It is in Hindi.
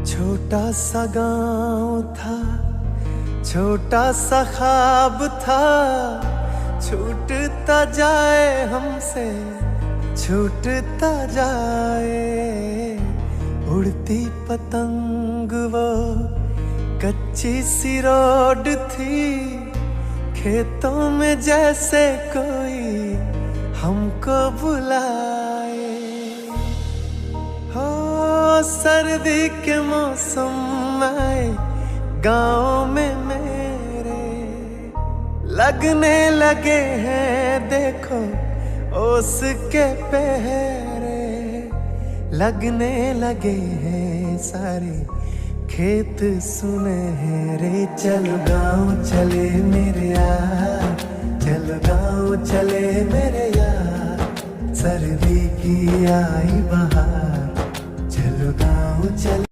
छोटा सा गांव था, छोटा सा ख्वाब था, छूटता जाए हमसे, छूटता जाए। उड़ती पतंग वो कच्ची सी रोड थी, खेतों में जैसे कोई हमको बुलाए। हो सर्दी के मौसम आए गाँव में मेरे, लगने लगे हैं देखो ओस के पहरे, लगने लगे हैं सारे खेत सुनहरे। चलो गाँव चले मेरे यार, चलो गाँव चले मेरे यार, सर्दी की आई बहार, चलो गाँव चले।